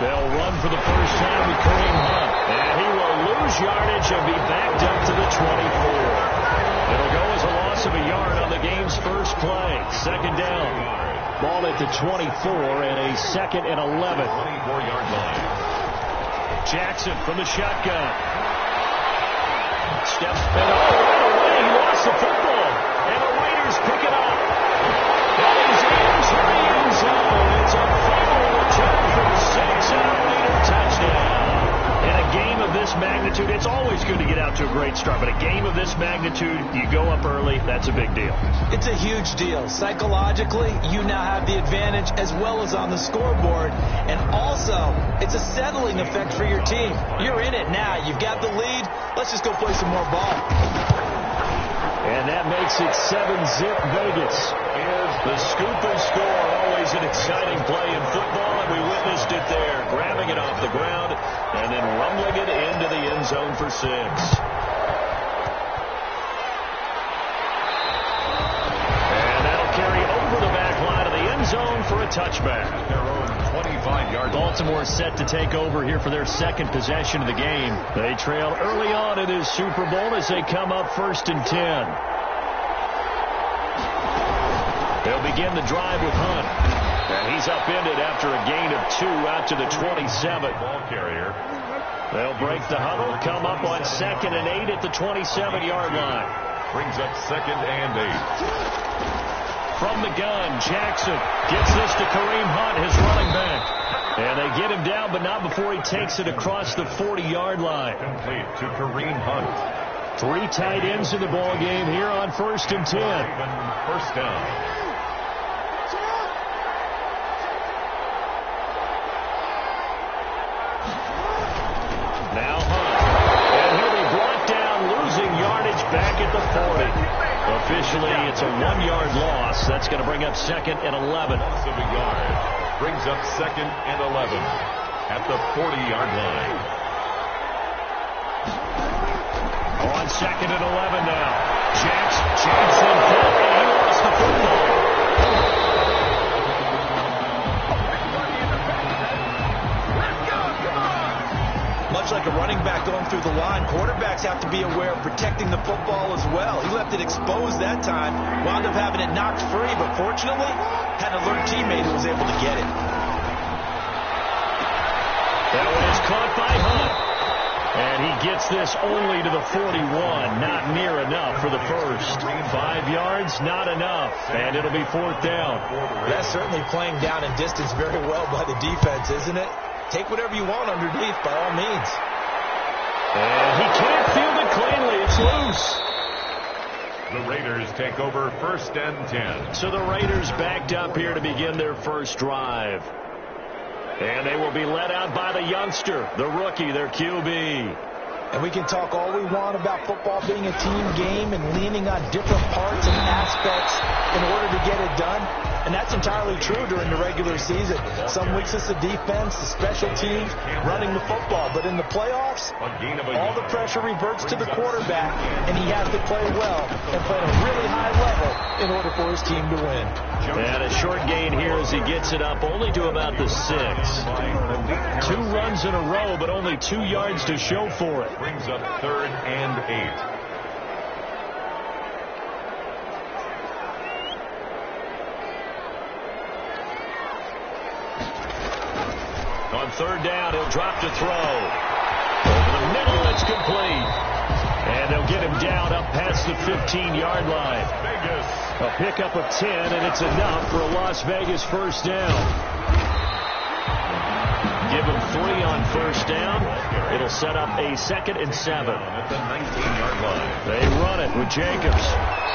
They'll run for the first time with Kareem Hunt. And he will lose yardage and be backed up to the 24. It'll go as a loss of a yard on the game's first play. Second down. Ball at the 24 and a 2nd and 11. 24-yard line. Jackson from the shotgun. Steps right away. He lost the football. And the Raiders pick it up. That is into the end zone. It's a final return for the 6 and a Raider touchdown. In a game of this magnitude, it's always good to get out to a great start, but a game of this magnitude, you go up early, that's a big deal. It's a huge deal. Psychologically, you now have the advantage as well as on the scoreboard, and also, it's a settling effect for your team. You're in it now. You've got the lead. Let's just go play some more ball. And that makes it 7-zip Vegas. Here's the scoop and score. Always an exciting play in football, and we witnessed it there. Grabbing it off the ground and then rumbling it into the end zone for 6. And that'll carry over the back line of the end zone for a touchback. Their own 25-yard. Baltimore set to take over here for their second possession of the game. They trail early on in this Super Bowl as they come up 1st and 10. They'll begin the drive with Hunt. And he's upended after a gain of 2 out to the 27. Ball carrier. They'll break the huddle, come up on 2nd and 8 at the 27-yard line. Brings up 2nd and 8. From the gun, Jackson gets this to Kareem Hunt, his running back. And they get him down, but not before he takes it across the 40-yard line. Complete to Kareem Hunt. 3 tight ends in the ball game here on 1st and 10. First down. Now Hunt. And he'll be brought down, losing yardage back at the 40. Officially, it's a 1-yard loss. That's going to bring up 2nd and 11. Loss of a yard. Brings up 2nd and 11 at the 40-yard line. On 2nd and 11 now. Jackson, and he lost the football. Much like a running back going through the line, quarterbacks have to be aware of protecting the football as well. He left it exposed that time, wound up having it knocked free, but fortunately, had an alert teammate who was able to get it. That one is caught by Hunt. And he gets this only to the 41. Not near enough for the first. 5 yards, not enough. And it'll be 4th down. That's certainly playing down in distance very well by the defense, isn't it? Take whatever you want underneath, by all means. And he can't field it cleanly. It's loose. The Raiders take over 1st and 10. So the Raiders backed up here to begin their first drive. And they will be led out by the youngster, the rookie, their QB. And we can talk all we want about football being a team game and leaning on different parts and aspects in order to get it done. And that's entirely true during the regular season. Some weeks it's the defense, the special teams, running the football. But in the playoffs, all the pressure reverts to the quarterback, and he has to play well and play at a really high level in order for his team to win. And a short gain here as he gets it up only to about the 6. 2 runs in a row, but only 2 yards to show for it. Brings up 3rd and 8. On 3rd down, he'll drop to throw. Over the middle, it's complete. And they'll get him down up past the 15-yard line. A pickup of 10, and it's enough for a Las Vegas first down. Give him 3 on 1st down. It'll set up a 2nd and 7. At the 19-yard line. They run it with Jacobs.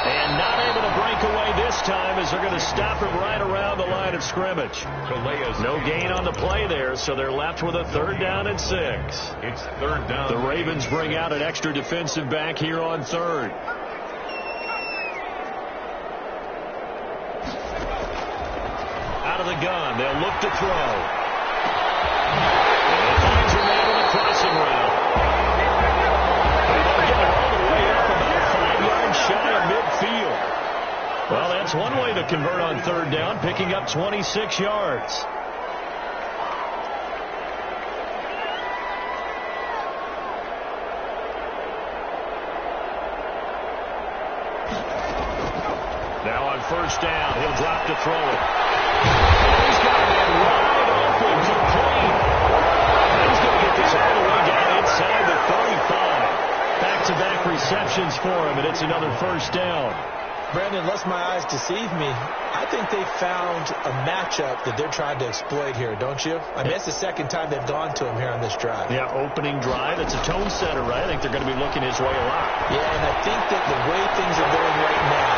And not able to break away this time as they're going to stop him right around the line of scrimmage. No gain on the play there, so they're left with a 3rd down and 6. It's 3rd down. The Ravens bring out an extra defensive back here on 3rd. Out of the gun, they'll look to throw. And it finds a man on the crossing route. And they'll get it all the way up about 5 yards shy of midfield. Well, that's one way to convert on 3rd down, picking up 26 yards. on first down. He'll drop to throw it. He's got a man wide open, complete. He's going to get this all the way down inside the 35. Back-to-back receptions for him, and it's another first down. Brandon, lest my eyes deceive me, I think they found a matchup that they're trying to exploit here, don't you? I mean, it's the second time they've gone to him here on this drive. Yeah, opening drive. It's a tone setter, right? I think they're going to be looking his way a lot. Yeah, and I think that the way things are going right now.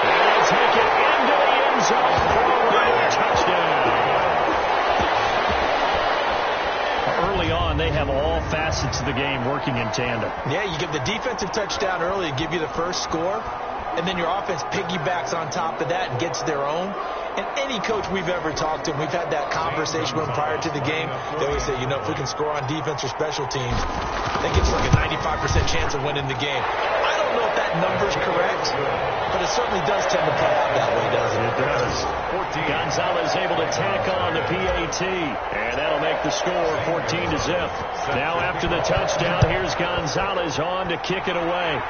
And they'll take it into the end zone for a touchdown. Early on, they have all facets of the game working in tandem. Yeah, you give the defensive touchdown early to give you the first score, and then your offense piggybacks on top of that and gets their own. And any coach we've ever talked to, and we've had that conversation with them prior to the game, they always say, you know, if we can score on defense or special teams, that gives us like a 95% chance of winning the game. I don't know if that number's correct, but it certainly does tend to play out that way, doesn't it? It does. Gonzalez able to tack on the PAT, and that'll make the score 14-0. Now after the touchdown, here's Gonzalez on to kick it away.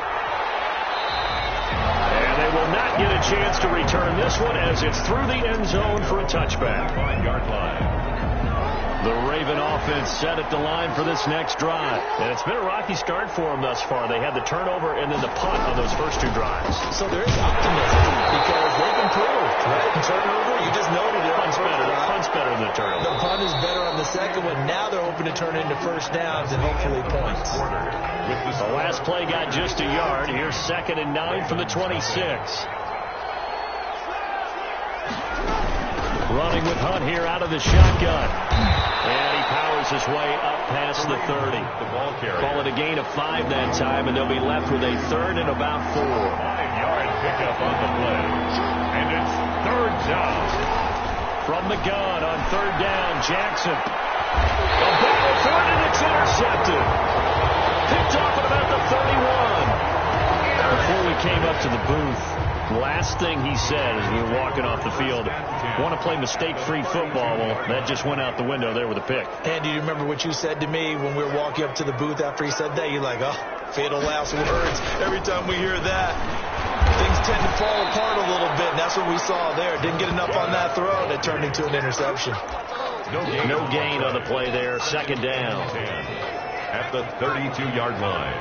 And they will not get a chance to return this one as it's through the end zone for a touchback. 5-yard line. The Raven offense set at the line for this next drive. And it's been a rocky start for them thus far. They had the turnover and then the punt on those first two drives. So there is optimism because they've improved, right? Turnover, you just noted it. Punt's better than the turnover. The punt is better on the second one. Now they're hoping to turn into first downs and hopefully points. The last play got just a yard. Here's 2nd and 9 from the 26. Running with Hunt here out of the shotgun. And he powers his way up past the 30. Call it a gain of 5 that time, and they'll be left with a 3rd and about 4. 5-yard pickup on the play. And it's 3rd down. From the gun on 3rd down, Jackson. The ball for it, and it's intercepted. Picked off at about the 31. Before we came up to the booth, last thing he said as we were walking off the field, want to play mistake-free football. Well, that just went out the window there with a pick. And do you remember what you said to me when we were walking up to the booth after he said that? You're like, oh, fatal last words. Every time we hear that, things tend to fall apart a little bit, and that's what we saw there. Didn't get enough on that throw, and it turned into an interception. No gain on the play there. 2nd down. At the 32-yard line.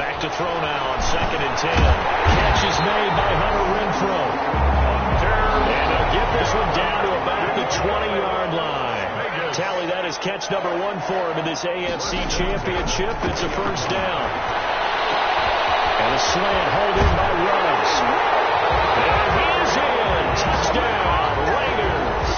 Back to throw now on 2nd and 10. Catch is made by Hunter Renfro. And they'll get this one down to about the 20-yard line. Tally, that is catch number 1 for him in this AFC Championship. It's a first down. And a slant hold in by Ruggs. And he is in. Touchdown, Raiders.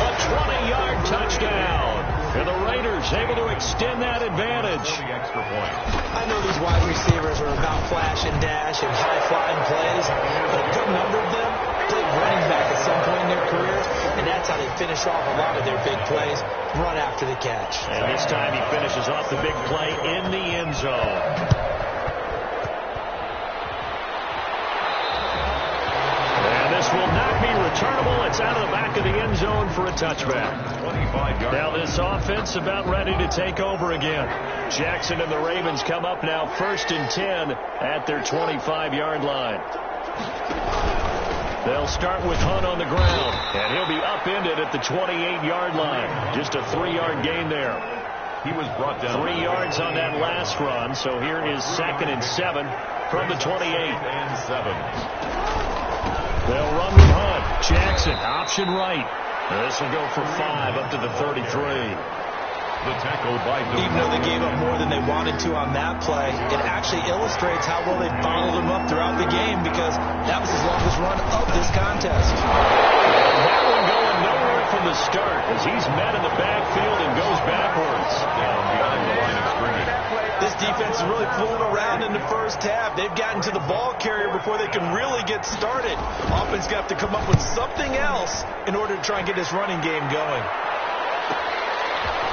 A 20-yard touchdown. And the Raiders able to extend that advantage. Extra point. I know these wide receivers are about flash and dash and high-flying plays, but a good number of them played running back at some point in their career, and that's how they finish off a lot of their big plays, run after the catch. And this time he finishes off the big play in the end zone. Will not be returnable. It's out of the back of the end zone for a touchback. Now this offense about ready to take over again. Jackson and the Ravens come up now 1st and 10 at their 25-yard line. They'll start with Hunt on the ground, and he'll be upended at the 28-yard line. Just a 3-yard gain there. He was brought down 3 yards on that last run, so here is 2nd and 7 from the 28. and 7. They'll run with Hunt. Jackson, option right. This will go for 5 up to the 33. The tackle by Durant. Even though they gave up more than they wanted to on that play, it actually illustrates how well they bottled him up throughout the game because that was his longest run of this contest. And that one going nowhere from the start as he's met in the backfield and goes backwards. Down behind the line of scrimmage. This defense is really fooling around in the first half. They've gotten to the ball carrier before they can really get started. Offense got to come up with something else in order to try and get this running game going.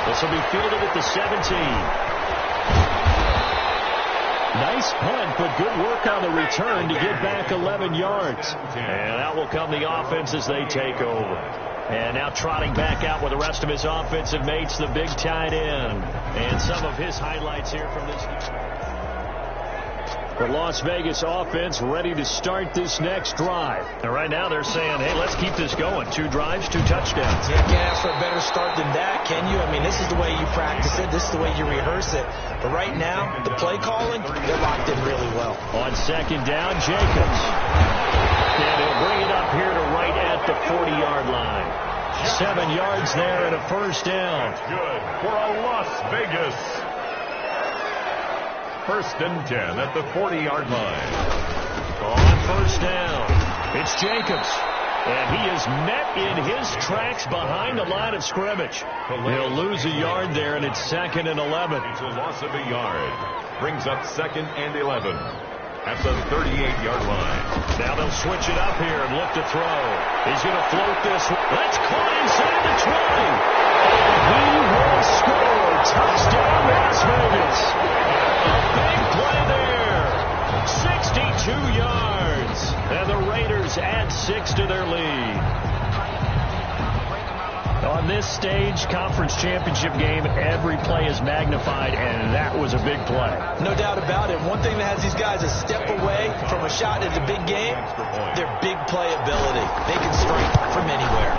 This will be fielded at the 17. Nice punt, but good work on the return to get back 11 yards. And that will come the offense as they take over. And now trotting back out with the rest of his offensive mates, the big tight end. And some of his highlights here from this game. The Las Vegas offense ready to start this next drive. And right now they're saying, hey, let's keep this going. 2 drives, 2 touchdowns. You can't ask for a better start than that, can you? I mean, this is the way you practice it. This is the way you rehearse it. But right now, the play calling, they're locked in really well. On second down, Jacobs. And he'll bring it up here to right at the 40-yard line. 7 yards there and a first down. Good for a Las Vegas. 1st and 10 at the 40-yard line. On first down, it's Jacobs. And he is met in his tracks behind the line of scrimmage. He'll lose a yard there, and it's 2nd and 11. It's a loss of a yard. Brings up 2nd and 11 at the 38-yard line. Now they'll switch it up here and look to throw. He's going to float this. Let's caught inside the 20. He will score. Touchdown, Las Vegas. A big play there. 62 yards. And the Raiders add 6 to their lead. On this stage, conference championship game, every play is magnified, and that was a big play. No doubt about it. One thing that has these guys a step away from a shot at a big game, their big play ability. They can strike from anywhere.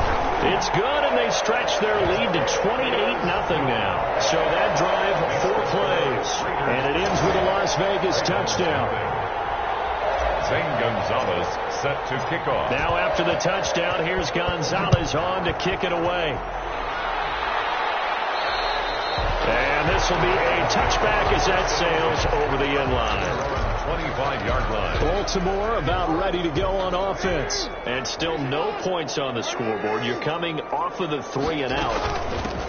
It's good, and they stretch their lead to 28-0 now. So that drive, 4 plays, and it ends with a Las Vegas touchdown. Zane Gonzalez set to kick off. Now after the touchdown, here's Gonzalez on to kick it away. And this will be a touchback as that sails over the end line. 25-yard line. Baltimore about ready to go on offense. And still no points on the scoreboard. You're coming off of the 3 and out.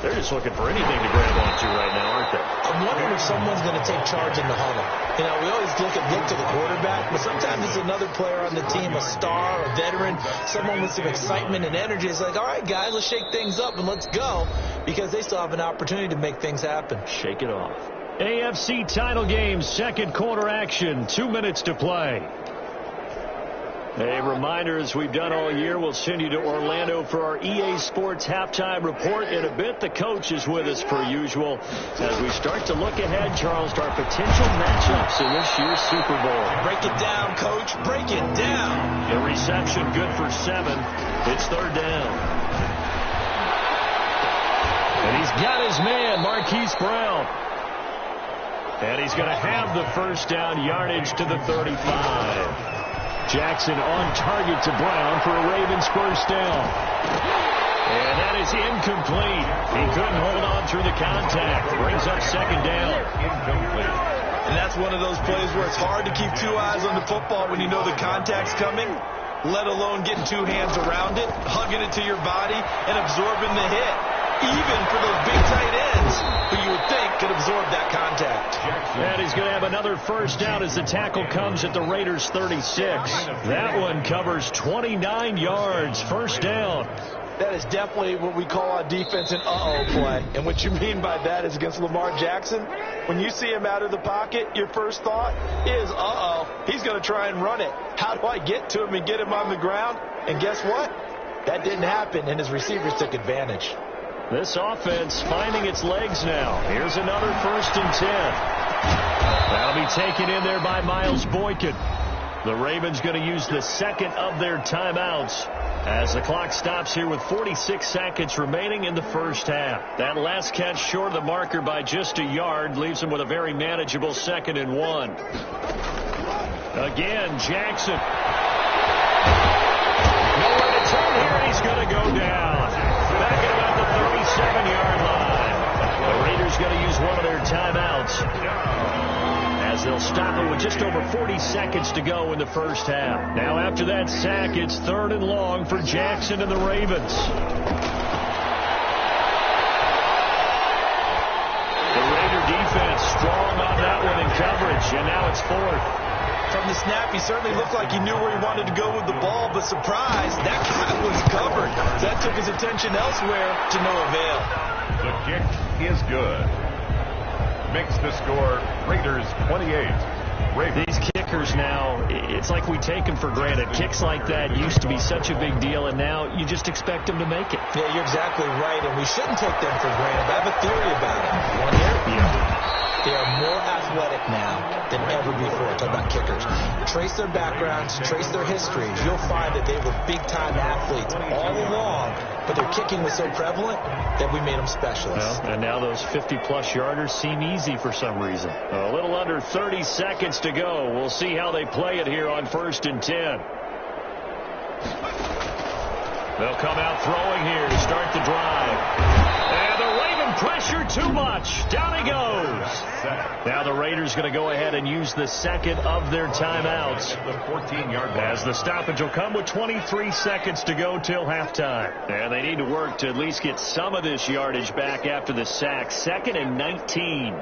They're just looking for anything to grab onto right now, aren't they? I'm wondering if someone's going to take charge in the huddle. You know, we always look to the quarterback, but sometimes it's another player on the team, a star, a veteran, someone with some excitement and energy. It's like, all right, guys, let's shake things up and let's go, because they still have an opportunity to make things happen. Shake it off. AFC title game, 2nd quarter action, 2 minutes to play. A reminder, as we've done all year, we'll send you to Orlando for our EA Sports halftime report. In a bit, the coach is with us per usual as we start to look ahead, Charles, to our potential matchups in this year's Super Bowl. Break it down, Coach. Break it down. The reception good for 7. It's 3rd down. And he's got his man, Marquise Brown. And he's going to have the first down, yardage to the 35. Jackson on target to Brown for a Ravens first down. And that is incomplete. He couldn't hold on through the contact. Brings up 2nd down. Incomplete. And that's one of those plays where it's hard to keep 2 eyes on the football when you know the contact's coming, let alone getting 2 hands around it, hugging it to your body, and absorbing the hit. Even for those big tight ends who you would think could absorb that contact. And he's going to have another first down as the tackle comes at the Raiders' 36. That one covers 29 yards. First down. That is definitely what we call on defense an uh-oh play. And what you mean by that is against Lamar Jackson, when you see him out of the pocket, your first thought is, uh-oh, he's going to try and run it. How do I get to him and get him on the ground? And guess what? That didn't happen, and his receivers took advantage. This offense finding its legs now. Here's another 1st and 10. That'll be taken in there by Miles Boykin. The Ravens going to use the 2nd of their timeouts as the clock stops here with 46 seconds remaining in the first half. That last catch short of the marker by just a yard leaves them with a very manageable 2nd and 1. Again, Jackson. Nowhere to turn here. He's going to go down. Back at about the 37-yard line. The Raiders going to use one of their timeouts as they'll stop it with just over 40 seconds to go in the first half. Now after that sack, it's 3rd and long for Jackson and the Ravens. The Raider defense strong on that one in coverage, and now it's 4th. From the snap, he certainly looked like he knew where he wanted to go with the ball, but surprise, that guy was covered. That took his attention elsewhere to no avail. The kick is good. Makes the score Raiders 28. These kick kickers now, it's like we take them for granted. Kicks like that used to be such a big deal, and now you just expect them to make it. Yeah, you're exactly right, and we shouldn't take them for granted. I have a theory about it. Want to hear it? They are more athletic now than ever before. Talk about kickers. Trace their backgrounds, trace their histories. You'll find that they were big-time athletes all along, but their kicking was so prevalent that we made them specialists. Well, and now those 50-plus yarders seem easy for some reason. A little under 30 seconds to go. We'll see how they play it here on 1st and 10. They'll come out throwing here to start the drive. And they're waving pressure too much. Down he goes. Now the Raiders going to go ahead and use the second of their timeouts. The 14-yard line. As the stoppage will come with 23 seconds to go till halftime. And they need to work to at least get some of this yardage back after the sack. 2nd and 19.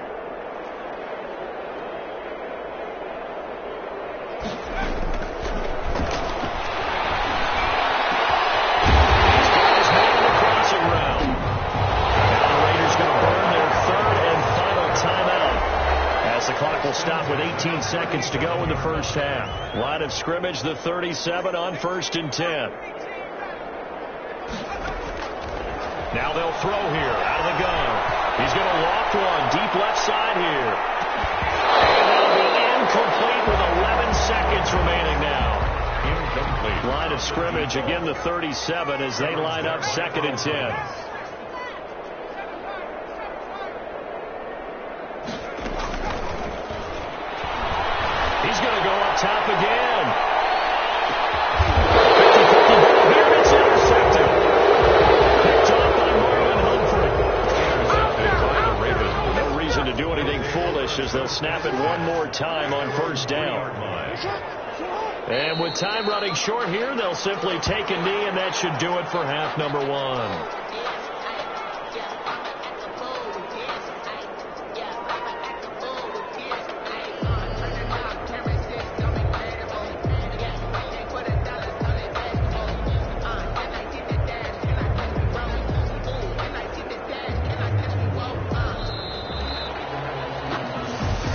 Will stop with 18 seconds to go in the first half. Line of scrimmage, the 37 on 1st and 10. Now they'll throw here out of the gun. He's going to loft one deep left side here. And that'll be incomplete with 11 seconds remaining now. Incomplete. Line of scrimmage, again the 37 as they line up 2nd and 10. He's going to go up top again. 50-50 ball here. It's intercepted. Picked off by Marlon Humphrey. No reason to do anything foolish as they'll snap it one more time on 1st down. And with time running short here, they'll simply take a knee, and that should do it for half number 1.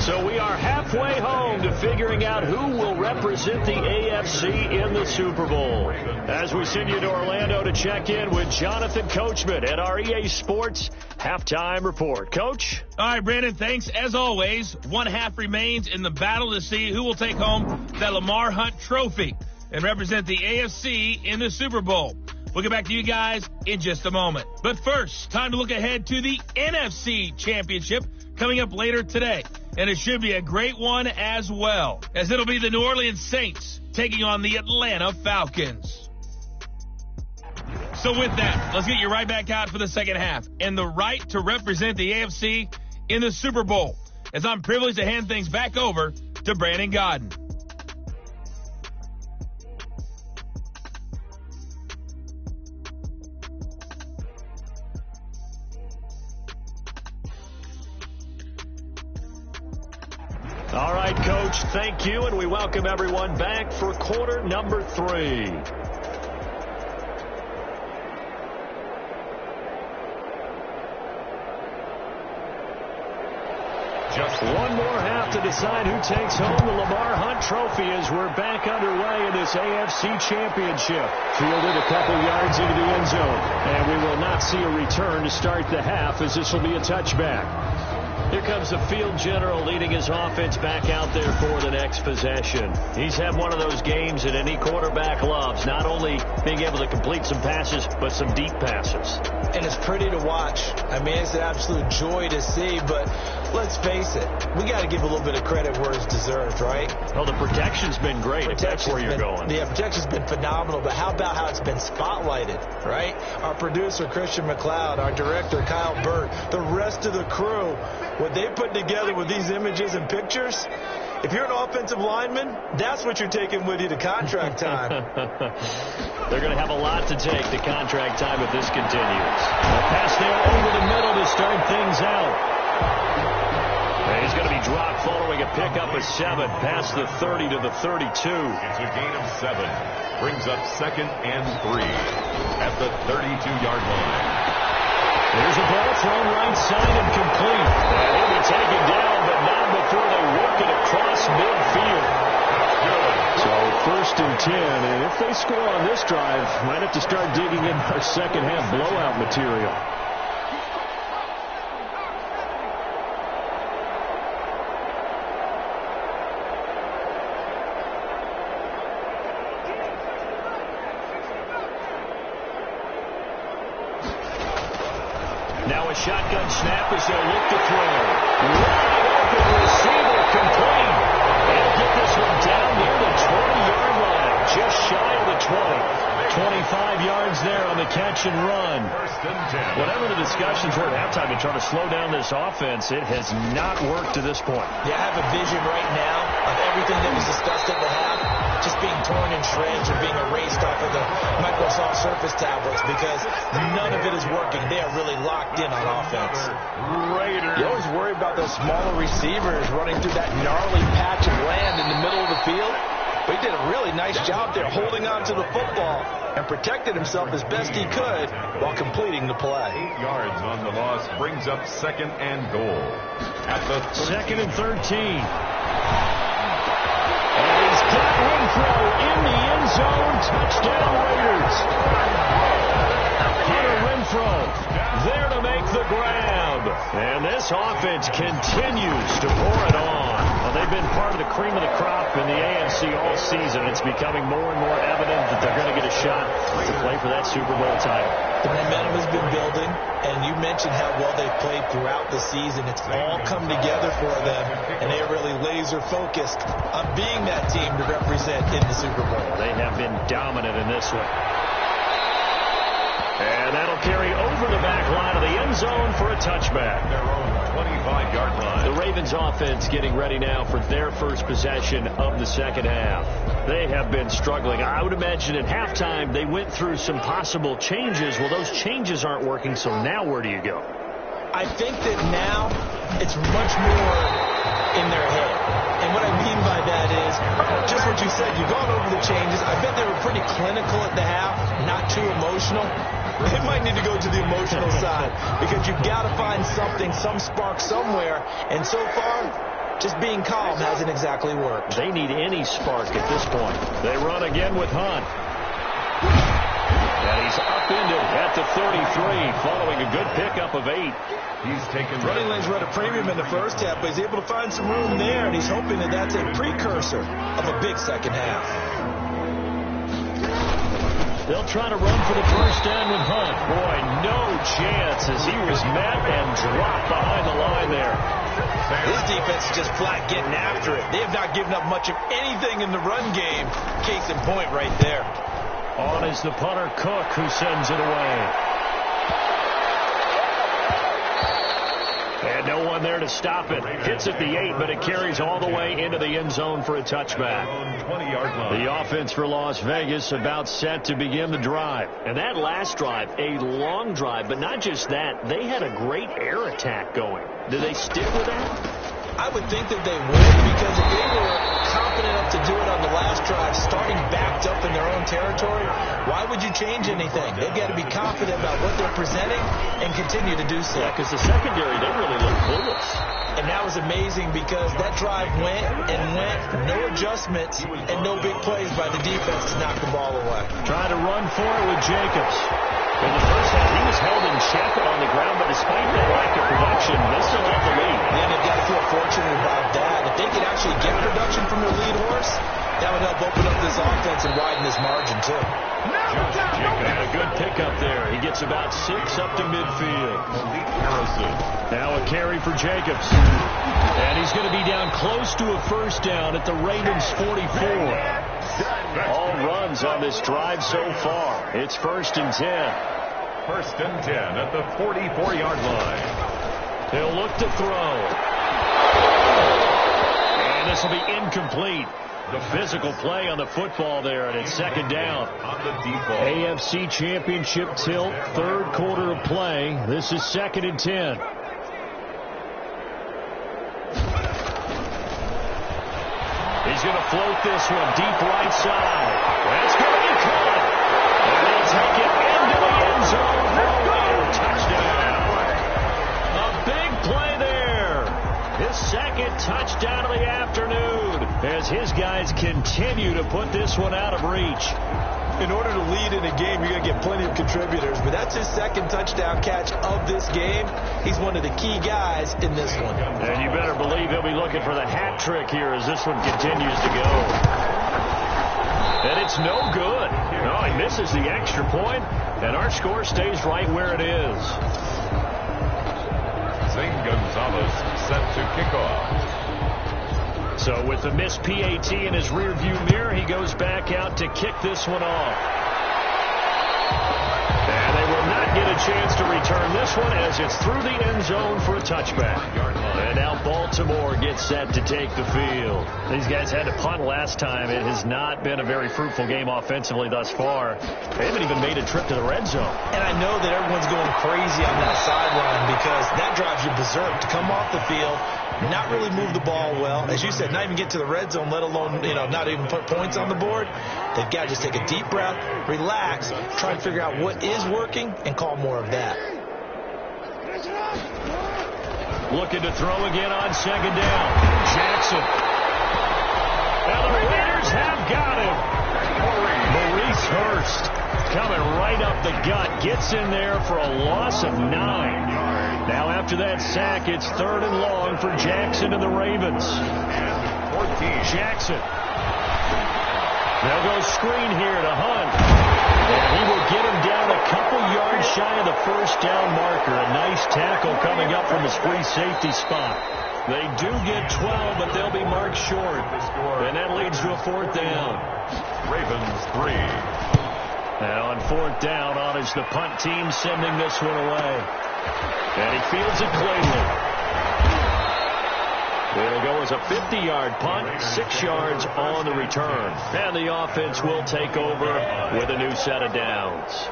So we are halfway home to figuring out who will represent the AFC in the Super Bowl. As we send you to Orlando to check in with Jonathan Coachman at our EA Sports Halftime Report. Coach? All right, Brandon, thanks. As always, one half remains in the battle to see who will take home that Lamar Hunt trophy and represent the AFC in the Super Bowl. We'll get back to you guys in just a moment. But first, time to look ahead to the NFC Championship coming up later today. And it should be a great one as well, as it'll be the New Orleans Saints taking on the Atlanta Falcons. So with that, let's get you right back out for the second half and the right to represent the AFC in the Super Bowl, as I'm privileged to hand things back over to Brandon Godden. All right, Coach, thank you, and we welcome everyone back for quarter number 3. Just one more half to decide who takes home the Lamar Hunt trophy as we're back underway in this AFC Championship. Fielded a couple yards into the end zone, and we will not see a return to start the half as this will be a touchback. Here comes the field general leading his offense back out there for the next possession. He's had one of those games that any quarterback loves, not only being able to complete some passes, but some deep passes. And it's pretty to watch. I mean, it's an absolute joy to see, but let's face it, we got to give a little bit of credit where it's deserved, right? Well, the protection's been great, if that's where you're going. Yeah, protection's been phenomenal, but how about how it's been spotlighted, right? Our producer, Christian McLeod, our director, Kyle Burt, the rest of the crew, what they put together with these images and pictures, if you're an offensive lineman, that's what you're taking with you to contract time. They're going to have a lot to take to contract time if this continues. A pass there over the middle to start things out. And he's going to be dropped following a pickup of 7 past the 30 to the 32. It's a gain of 7. Brings up 2nd and 3 at the 32-yard line. There's a ball thrown right side and complete. And he'll be taken down, but not before they work it across midfield. and 10. And if they score on this drive, might have to start digging in our second half blowout material. Now a shotgun snap as they'll look to throw. Wide open receiver complete. They'll get this one down near the 20-yard line. Just shy of the 20. 25 yards there on the catch and run. Whatever the discussions were at halftime to try to slow down this offense, it has not worked to this point. Yeah, I have a vision right now of everything that was discussed at the half just being torn in shreds or being erased off of the Microsoft Surface tablets because none of it is working. They are really locked in on offense. Raiders. You always worry about those smaller receivers running through that gnarly patch of land in the middle of the field. But he did a really nice job there holding on to the football and protected himself as best he could while completing the play. 8 yards on the loss brings up second and goal. At the second and 13. And he's got Renfro in the end zone. Touchdown Raiders. Hunter Renfro there to make the grab. And this offense continues to pour it on. Well, they've been part of the cream of the crop in the AFC all season. It's becoming more and more evident that they're going to get a shot to play for that Super Bowl title. The momentum has been building, and you mentioned how well they've played throughout the season. It's all come together for them, and they are really laser-focused on being that team to represent in the Super Bowl. They have been dominant in this one. And that'll carry over the back line of the end zone for a touchback. their own 25-yard line. The Ravens offense getting ready now for their first possession of the second half. They have been struggling. I would imagine at halftime they went through some possible changes. Well, those changes aren't working, so now where do you go? I think that now it's much more in their head. And what I mean by that is just what you said. You've gone over the changes. I bet they were pretty clinical at the half, not too emotional. They might need to go to the emotional side because you've got to find something, some spark somewhere. And so far, just being calm hasn't exactly worked. They need any spark at this point. They run again with Hunt. And he's upended at the 33 following a good pickup of 8. He's taken Running lanes run a premium in the first half, but he's able to find some room there, and he's hoping that that's a precursor of a big second half. They'll try to run for the first down with Hunt. Boy, no chance as he was met and dropped behind the line there. This defense is just flat getting after it. They have not given up much of anything in the run game. Case in point right there. On is the punter, Cook, who sends it away. And no one there to stop it. Hits at the 8, but it carries all the way into the end zone for a touchback. 20-yard line. The offense for Las Vegas about set to begin the drive. And that last drive, a long drive, but not just that. They had a great air attack going. Do they stick with that? I would think that they would, because if they were confident enough to do it on the last drive, starting backed up in their own territory, why would you change anything? They've got to be confident about what they're presenting and continue to do so. Yeah, because the secondary, they really look clueless. And that was amazing because that drive went and went, no adjustments and no big plays by the defense to knock the ball away. Trying to run for it with Jacobs. In the first half, he was held in check on the ground, but despite that lack of production, they still have the lead. Yeah, they've got to feel fortunate about that. If they could actually get production from their lead horse, that would help open up this offense and widen this margin, too. And a good pickup there. He gets about 6 up to midfield. Now a carry for Jacobs. And he's going to be down close to a first down at the Ravens 44. All runs on this drive so far. It's 1st and 10. 1st and 10 at the 44-yard line. He'll look to throw. And this will be incomplete. The physical play on the football there, and it's 2nd down. On the deep ball. AFC Championship tilt, 3rd quarter of play. This is 2nd and 10. He's going to float this one deep right side. That's going to be caught. And they'll take it into the end zone for a Raider touchdown. A big play there. His 2nd touchdown of the afternoon. as his guys continue to put this one out of reach. In order to lead in a game, you're going to get plenty of contributors, but that's his second touchdown catch of this game. He's one of the key guys in this one. And you better believe he'll be looking for the hat trick here as this one continues to go. And it's no good. No, he misses the extra point, and our score stays right where it is. Zane Gonzalez set to kick off. So with the missed PAT in his rearview mirror, he goes back out to kick this one off. And they will not get a chance to return this one as it's through the end zone for a touchback. And now Baltimore gets set to take the field. These guys had to punt last time. It has not been a very fruitful game offensively thus far. They haven't even made a trip to the red zone. And I know that everyone's going crazy on that sideline because that drives you berserk to come off the field, not really move the ball well. As you said, not even get to the red zone, let alone, not even put points on the board. They've got to just take a deep breath, relax, try and figure out what is working, and call more of that. Looking to throw again on second down. Jackson. And the Raiders have got him. Maurice Hurst coming right up the gut. Gets in there for a loss of 9. Now after that sack, it's 3rd and long for Jackson and the Ravens. Jackson. They'll go screen here to Hunt. And he will get him down a couple yards shy of the first down marker. A nice tackle coming up from his free safety spot. They do get 12, but they'll be marked short. And that leads to a 4th down. Ravens 3. Now on 4th down, on is the punt team sending this one away. And he fields it cleanly. It'll go as a 50-yard punt, 6 yards on the return. And the offense will take over with a new set of downs.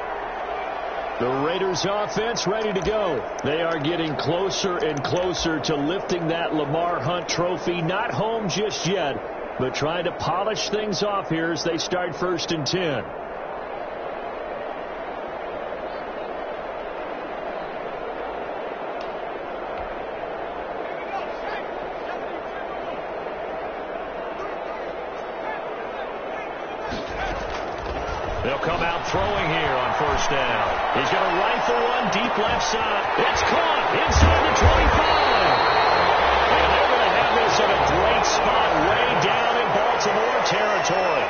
The Raiders offense ready to go. They are getting closer and closer to lifting that Lamar Hunt trophy. Not home just yet, but trying to polish things off here as they start 1st and 10. They'll come out throwing here on 1st down. He's going to rifle one deep left side. It's caught inside the 25. And they're going to have this in a great spot way down in Baltimore territory.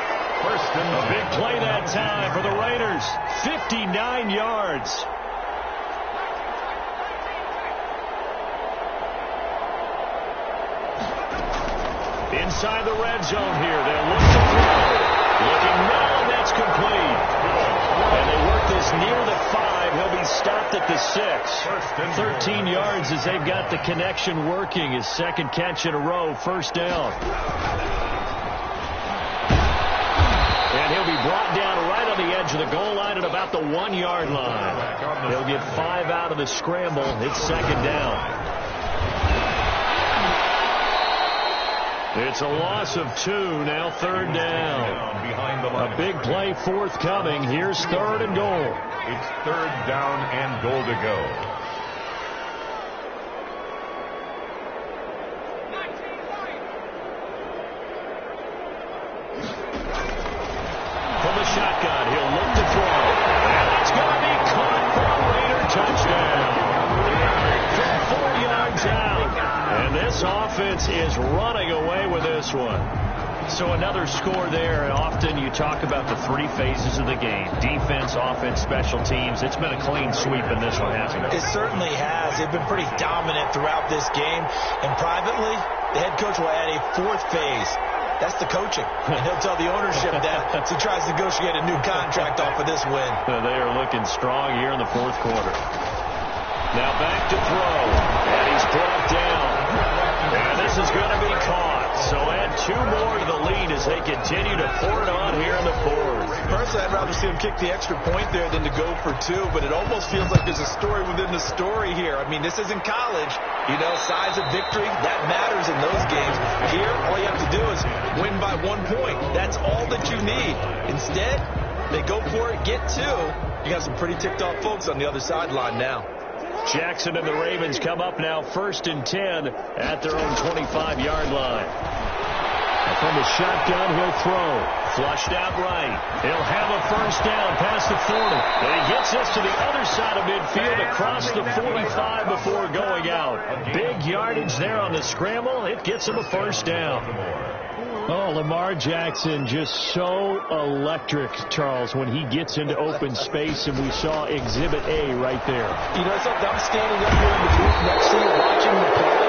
A big play that time for the Raiders. 59 yards. Inside the red zone here. They'll look to throw. Looking now, that's complete. And they work this near the 5. He'll be stopped at the 6. 13 yards as they've got the connection working. His 2nd catch in a row, 1st down. And he'll be brought down right on the edge of the goal line at about the 1-yard line. He'll get 5 out of the scramble. It's 2nd down. It's a loss of 2, now 3rd down. A big play forthcoming. Here's 3rd and goal. It's 3rd down and goal to go. From the shotgun, he'll look to throw. And it's going to be caught for a Raider touchdown. From 4 yards out. And this offense is running away with this one. So another score there, and often you talk about the 3 phases of the game. Defense, offense, special teams. It's been a clean sweep in this one, hasn't it? It certainly has. They've been pretty dominant throughout this game. And privately, the head coach will add a 4th phase. That's the coaching. And he'll tell the ownership that as he tries to negotiate a new contract off of this win. They are looking strong here in the 4th quarter. Now back to throw. And he's brought down. And this is going to be caught. So add 2 more to the lead as they continue to pour it on here in the 4th. Personally, I'd rather see him kick the extra point there than to go for 2, but it almost feels like there's a story within the story here. I mean, this isn't college. Size of victory, that matters in those games. Here, all you have to do is win by 1 point. That's all that you need. Instead, they go for it, get 2. You got some pretty ticked off folks on the other sideline now. Jackson and the Ravens come up now 1st and 10 at their own 25-yard line. A From the shotgun, he'll throw. Flushed out right. He'll have a first down past the 40. And he gets this to the other side of midfield across the 45 before going out. Big yardage there on the scramble. It gets him a first down. Oh, Lamar Jackson just so electric, Charles, when he gets into open space, and we saw Exhibit A right there. You know something? I'm standing up here in the booth next to you watching the play.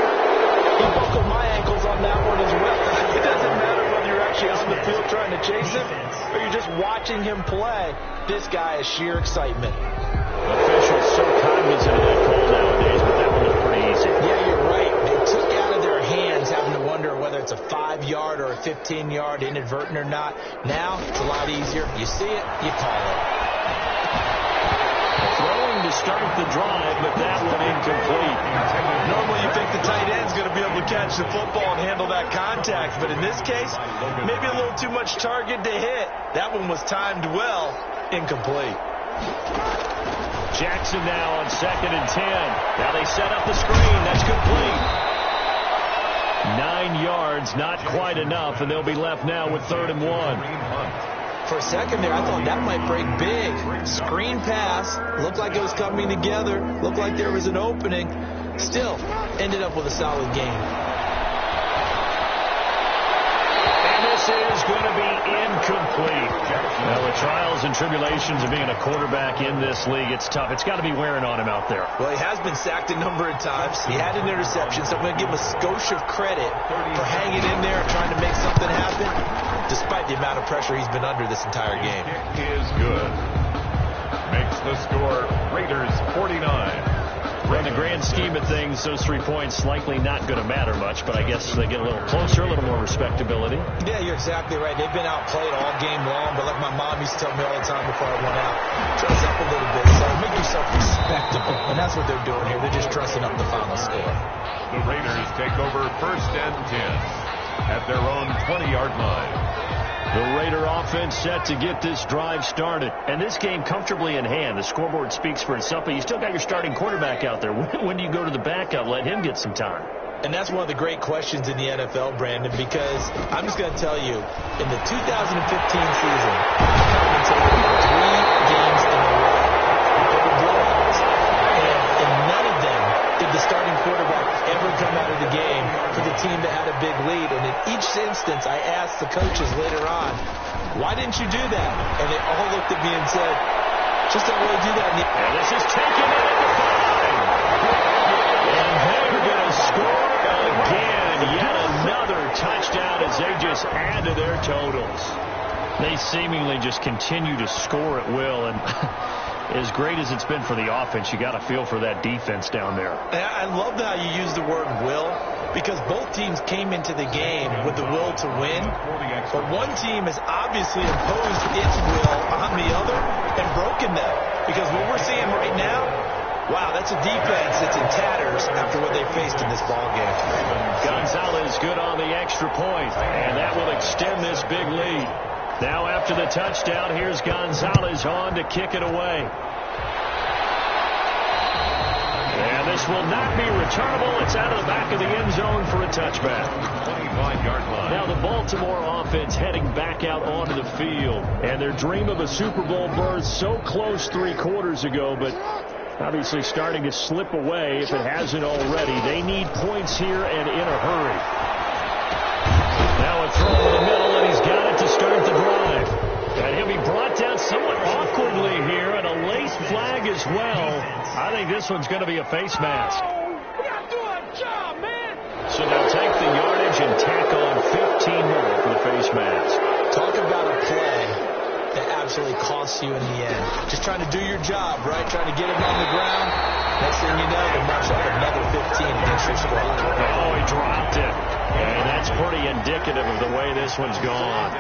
He buckled my ankles on that one as well. It doesn't matter whether you're actually on the field trying to chase him or you're just watching him play. This guy is sheer excitement. Officials so cognizant of that call nowadays, but that one looked pretty easy. Yeah, you're right. They took out of their hands having to wonder whether it's a 5-yard or a 15-yard, inadvertent or not. Now, it's a lot easier. You see it, you call it. Throwing to start the drive, but that one incomplete. Normally you think the tight end's going to be able to catch the football and handle that contact, but in this case, maybe a little too much target to hit. That one was timed well, incomplete. Jackson now on 2nd and 10. Now they set up the screen. That's complete. 9 yards, not quite enough, and they'll be left now with 3rd and 1. For a second there, I thought that might break big. Screen pass. Looked like it was coming together. Looked like there was an opening. Still, ended up with a solid game. And this is going to be incomplete. Now, the trials and tribulations of being a quarterback in this league, it's tough. It's got to be wearing on him out there. Well, he has been sacked a number of times. He had an interception, so I'm going to give him a skosh of credit for hanging in there and trying to make something happen, despite the amount of pressure he's been under this entire game. Kick is good. Makes the score Raiders 49. In the grand scheme of things, those 3 points likely not going to matter much, but I guess they get a little closer, a little more respectability. Yeah, you're exactly right. They've been outplayed all game long, but like my mom used to tell me all the time before I went out, dress up a little bit, so make yourself respectable. And that's what they're doing here. They're just dressing up the final score. The Raiders take over 1st and 10 at their own 20-yard line. The Raider offense set to get this drive started. And this game comfortably in hand. The scoreboard speaks for itself, but you still got your starting quarterback out there. When do you go to the backup? Let him get some time. And that's one of the great questions in the NFL, Brandon, because I'm just going to tell you, in the 2015 season, I commentated 3 games in a row. They were blowouts. And in none of them did the starting quarterback ever come out of the game for the team that had a big lead. And in each instance, I asked the coaches later on, why didn't you do that? And they all looked at me and said, just don't really do that. And this is taken in at the 5. And they're going to score again. Yet another touchdown as they just add to their totals. They seemingly just continue to score at will. And as great as it's been for the offense, you got to feel for that defense down there. I love how you use the word will, because both teams came into the game with the will to win, but one team has obviously imposed its will on the other and broken them, because what we're seeing right now, wow, that's a defense that's in tatters after what they faced in this ball game. Gonzalez good on the extra point, and that will extend this big lead. Now after the touchdown, here's Gonzalez on to kick it away. And this will not be returnable. It's out of the back of the end zone for a touchback. 25-yard line. Now the Baltimore offense heading back out onto the field. And their dream of a Super Bowl berth so close 3 quarters ago, but obviously starting to slip away if it hasn't already. They need points here and in a hurry. Now a throw in the middle, and he's got it to start the drive. And he'll be brought down somewhat awkwardly here, and a late flag as well. I think this one's going to be a face mask. We got to do our job, man. So they'll take the yardage and tack on 15 more for the face mask. Talk about a play that absolutely costs you in the end. Just trying to do your job, right? Trying to get him on the ground. Next thing you know, you march up another 15 against your squad. Oh, he dropped it. And that's pretty indicative of the way this one's gone.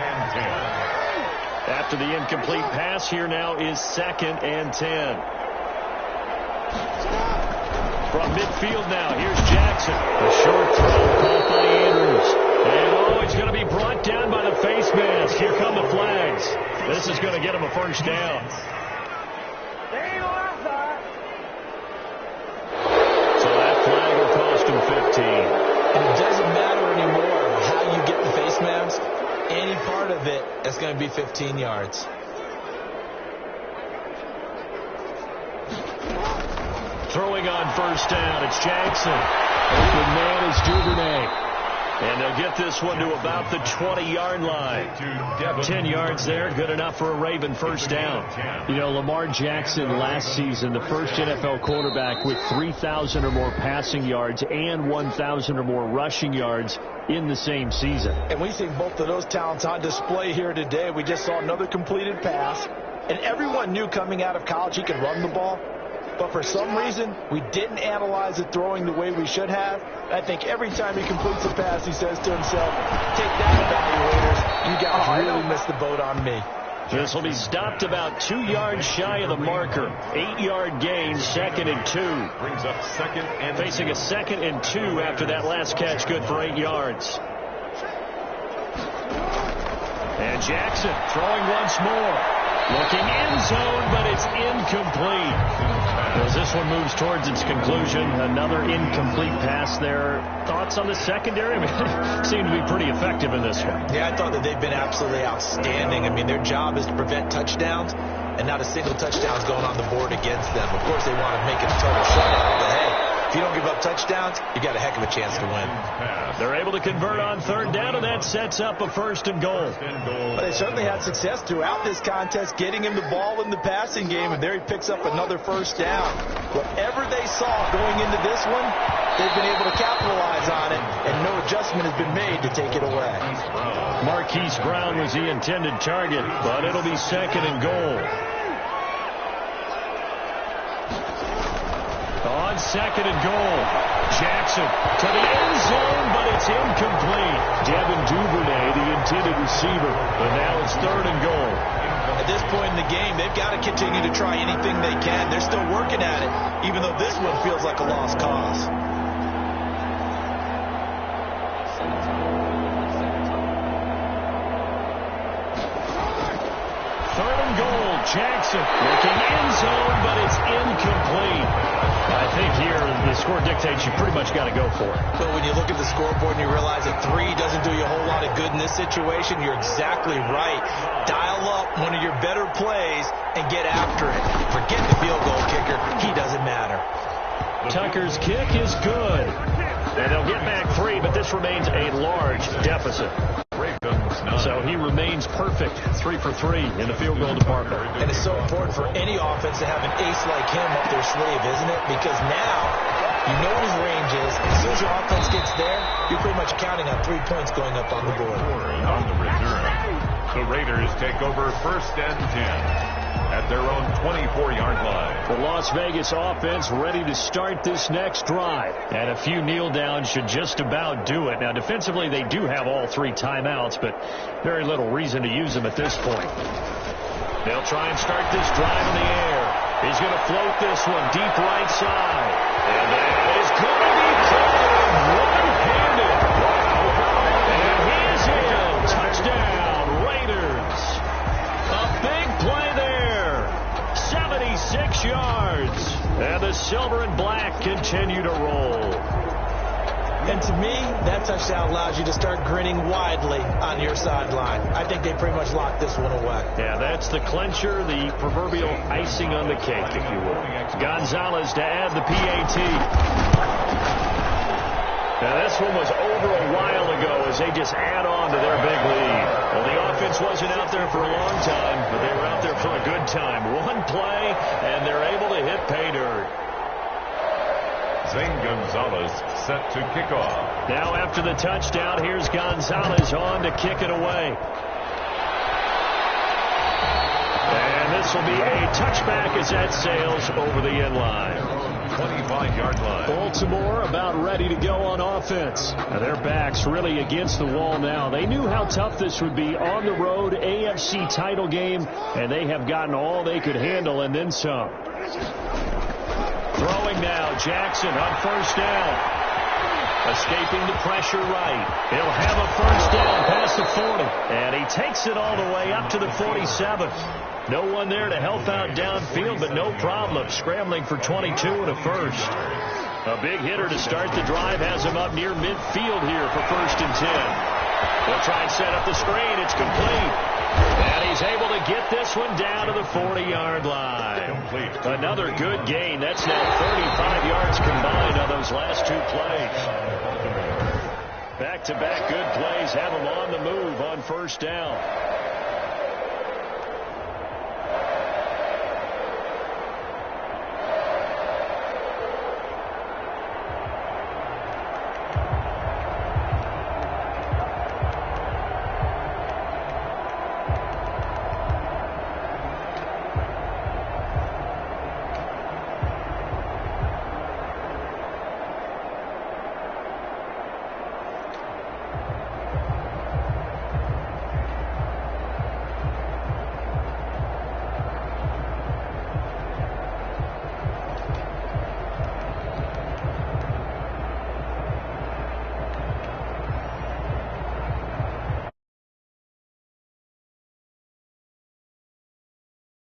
After the incomplete pass, here now is 2nd and 10. From midfield now, here's Jackson. The short throw caught by Andrews. And he's going to be brought down by the face mask. Here come the flags. This is going to get him a first down. So that flag will cost him 15. And it doesn't matter anymore how you get the face adjustments, any part of it, that's going to be 15 yards. Throwing on first down, it's Jackson. Open man is Duvernay. And they'll get this one to about the 20-yard line. 10 yards there, good enough for a Raven first down. You know, Lamar Jackson last season, the first NFL quarterback with 3,000 or more passing yards and 1,000 or more rushing yards in the same season. And we've seen both of those talents on display here today. We just saw another completed pass. And everyone knew coming out of college he could run the ball. But for some reason, we didn't analyze it throwing the way we should have. I think every time he completes a pass, he says to himself, take that, evaluators. You guys really missed the boat on me. This will be stopped about 2 yards shy of the marker. 8-yard gain, 2nd and 2. Brings up 2nd and facing a 2nd and 2 after that last catch, good for 8 yards. And Jackson throwing once more. Looking end zone, but it's incomplete. As this one moves towards its conclusion, another incomplete pass there. Thoughts on the secondary? I mean, seem to be pretty effective in this one. Yeah, I thought that they've been absolutely outstanding. I mean, their job is to prevent touchdowns, and not a single touchdown is going on the board against them. Of course, they want to make it a total shutout, but hey, if you don't give up touchdowns, you got a heck of a chance to win. They're able to convert on third down, and that sets up a 1st and goal. But they certainly had success throughout this contest, getting him the ball in the passing game, and there he picks up another 1st down. Whatever they saw going into this one, they've been able to capitalize on it, and no adjustment has been made to take it away. Marquise Brown was the intended target, but it'll be 2nd and goal. On 2nd and goal, Jackson to the end zone, but it's incomplete. Devin Duvernay, the intended receiver, but now it's 3rd and goal. At this point in the game, they've got to continue to try anything they can. They're still working at it, even though this one feels like a lost cause. Jackson looking end zone, but it's incomplete. I think here the score dictates you pretty much got to go for it. But when you look at the scoreboard and you realize that 3 doesn't do you a whole lot of good in this situation, you're exactly right. Dial up one of your better plays and get after it. Forget the field goal kicker. He doesn't matter. Tucker's kick is good. And they'll get back 3, but this remains a large deficit. So he remains perfect, 3 for 3 in the field goal department. And it's so important for any offense to have an ace like him up their sleeve, isn't it? Because now you know what his range is. As soon as your offense gets there, you're pretty much counting on 3 points going up on the board. On the return, the Raiders take over 1st and 10 at their own 24-yard line. The Las Vegas offense ready to start this next drive. And a few kneel downs should just about do it. Now, defensively, they do have all 3 timeouts, but very little reason to use them at this point. They'll try and start this drive in the air. He's going to float this one deep right side. And that is going to be cleared one-handed. And he is in. Touchdown, Raiders. A big play there. 76 yards. And the silver and black continue to roll. And to me, that touchdown allows you to start grinning widely on your sideline. I think they pretty much locked this one away. Yeah, that's the clincher, the proverbial icing on the cake, if you will. Gonzalez to add the PAT. Now, this one was over a while ago as they just add on to their big lead. Well, the offense wasn't out there for a long time, but they were out there for a good time. One play, and they're able to hit pay dirt. Zane Gonzalez set to kick off. Now after the touchdown, here's Gonzalez on to kick it away. And this will be a touchback as that sails over the end line. 25-yard line. Baltimore about ready to go on offense. Now their backs really against the wall now. They knew how tough this would be on the road, AFC title game, and they have gotten all they could handle and then some. Throwing now, Jackson on first down. Escaping the pressure right. He'll have a first down past the 40. And he takes it all the way up to the 47. No one there to help out downfield, but no problem. Scrambling for 22 and a first. A big hitter to start the drive has him up near midfield here for 1st and 10. They'll try and set up the screen. It's complete. And he's able to get this one down to the 40-yard line. Complete. Another good gain. That's now 35 yards combined on those last two plays. Back-to-back good plays have him on the move on first down.